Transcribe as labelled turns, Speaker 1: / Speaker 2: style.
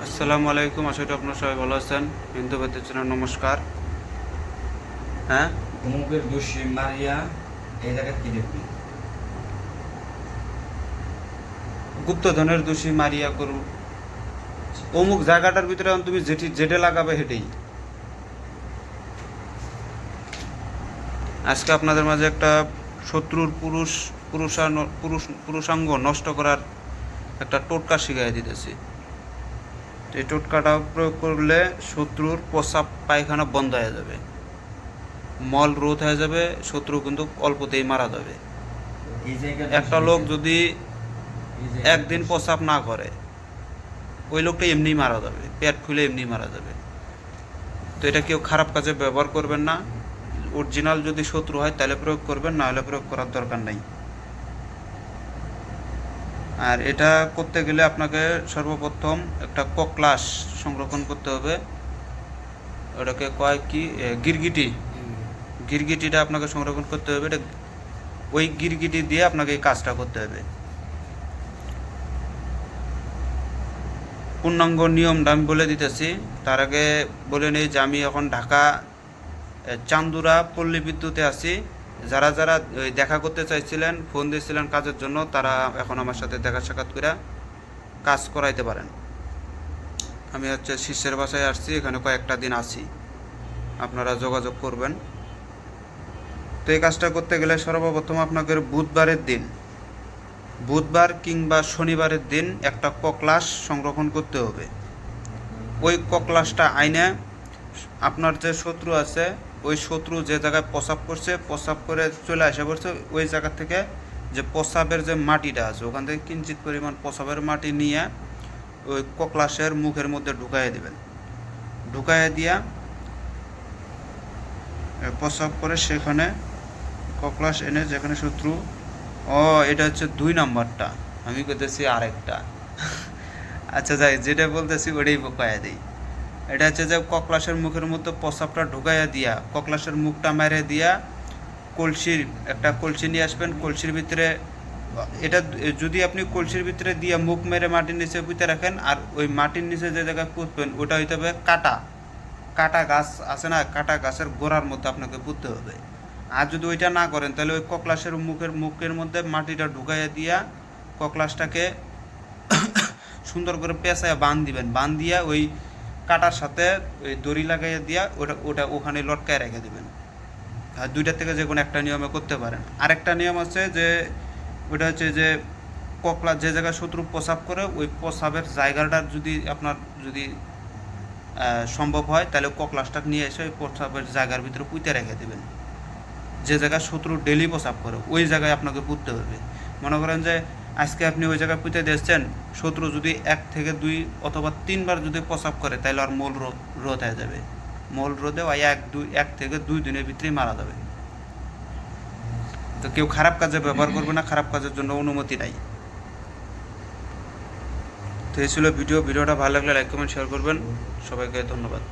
Speaker 1: আসসালামু আলাইকুম, আশা করি আপনারা সবাই ভালো আছেন। হিন্দু ভাইদের জন্য নমস্কার। হ্যাঁ,
Speaker 2: অমুকের দোষী মারিয়া এই জায়গায় কি দেখবি?
Speaker 1: গুপ্তধনের দোষী মারিয়া করু অমুক জায়গাটার ভিতরে এখন তুমি যেটে লাগাবে হেঁটেই। আজকে আপনাদের মাঝে একটা শত্রুর পুরুষাঙ্গ নষ্ট করার একটা টোটকা শিখাই দিতেছি। এই টোটকাটা প্রয়োগ করলে শত্রুর প্রস্রাব পায়খানা বন্ধ হয়ে যাবে, মল রোধ হয়ে যাবে, শত্রু কিন্তু অল্পতেই মারা যাবে।
Speaker 2: এই জায়গায়
Speaker 1: একটা লোক যদি একদিন প্রস্রাব না করে, ওই লোকটা এমনি মারা যাবে, পেট ফুলে এমনি মারা যাবে। তো এটা কেউ খারাপ কাজে ব্যবহার করবেন না। অরিজিনাল যদি শত্রু হয় তাহলে প্রয়োগ করবেন, না হলে প্রয়োগ করার দরকার নেই। আর এটা করতে গেলে আপনাকে সর্বপ্রথম একটা ককলাস সংরক্ষণ করতে হবে। ওটাকে কয় কি, গিরগিটি। গিরগিটিটা আপনাকে সংরক্ষণ করতে হবে। এটা ওই গিরগিটি দিয়ে আপনাকে এই কাজটা করতে হবে। পূর্ণাঙ্গ নিয়মটা আমি বলে দিতেছি। তার আগে বলে নিই যে আমি এখন ঢাকা চান্দুরা পল্লী বিদ্যুতে আছি। যারা যারা দেখা করতে চাইছিলেন, ফোন দিয়েছিলেন কাজের জন্য, তারা এখন আমার সাথে দেখা সাক্ষাৎ করে কাজ করাইতে পারেন। আমি শিষ্যের বাসায় আসছি, এখানে কয়েকটা দিন আছি, আপনারা যোগাযোগ করবেন। তো এই কাজটা করতে গেলে সর্বপ্রথম আপনাকে বুধবার কিংবা শনিবারের দিন একটা ককলাস সংরক্ষণ করতে হবে। ওই ককলাসটা আইনে আপনার যে শত্রু আছে, ওই শত্রু যে জায়গায় প্রস্রাব করছে, প্রস্রাব করে চলে আসা পড়ছে, ওই জায়গা থেকে যে প্রস্রাবের যে মাটিটা আছে, ওখান থেকে কিঞ্চিত পরিমাণ প্রস্রাবের মাটি নিয়ে ওই ককলাসের মুখের মধ্যে ঢুকাইয়ে দেবেন। ঢুকাইয়ে দিয়া প্রস্রাব করে সেখানে ককলাস এনে যেখানে শত্রু, এটা হচ্ছে 2 নাম্বারটা, আমি করতেছি আরেকটা। আচ্ছা যাই, যেটা বলতেছি ওটাই কয়া দিই। এটা হচ্ছে যে ককলাসের মুখের মধ্যে প্রস্রাবটা ঢুকাইয়া দিয়া, ককলাসের মুখটা মেরে দিয়া একটা কলসি নিয়ে আসবেন। কলসির ভিতরে এটা যদি আপনি কলসির ভিতরে দিয়ে মুখ মেরে মাটির নিচে পুঁতে রাখেন, আর ওই মাটির নিচে যে জায়গায় পুঁতবেন ওটা হইতে হবে কাটা গাছ আছে না, কাটা গাছের গোড়ার মধ্যে আপনাকে পুঁততে হবে। আর যদি ওইটা না করেন, তাহলে ওই ককলাসের মুখের মধ্যে মাটিটা ঢুকাইয়া দিয়া ককলাসটাকে সুন্দর করে পেঁচায় বান দিয়া ওই কাটার সাথে ওই দড়ি লাগাইয়া দিয়া ওটা ওখানে লটকায় রেখে দেবেন। আর 2টা থেকে যে কোনো একটা নিয়মে করতে পারেন। আরেকটা নিয়ম আছে যে ওটা হচ্ছে যে যে জায়গায় শত্রু প্রস্রাব করে, ওই প্রস্রাবের জায়গাটা যদি সম্ভব হয়, তাহলে ককলাসটা নিয়ে এসে ওই প্রস্রাবের জায়গার ভিতরে পুঁতে রেখে দেবেন। যে জায়গায় শত্রু ডেলি প্রস্রাব করে, ওই জায়গায় আপনাকে পুঁততে হবে। মনে করেন যে আজকে আপনি ওই জায়গায় পুঁতে দিয়েছেন, শত্রু যদি 1 থেকে 2 অথবা 3 বার যদি প্রস্রাব করে, তাহলে আর মূল রোধ হয়ে যাবে। মূল রোধে ওই 1 থেকে 2 দিনের ভিতরেই মারা যাবে। তো কেউ খারাপ কাজে ব্যবহার করবে না, খারাপ কাজের জন্য অনুমতি নাই। তো এই ছিল ভিডিওটা ভালো লাগলে লাইক কমেন্ট শেয়ার করবেন। সবাইকে ধন্যবাদ।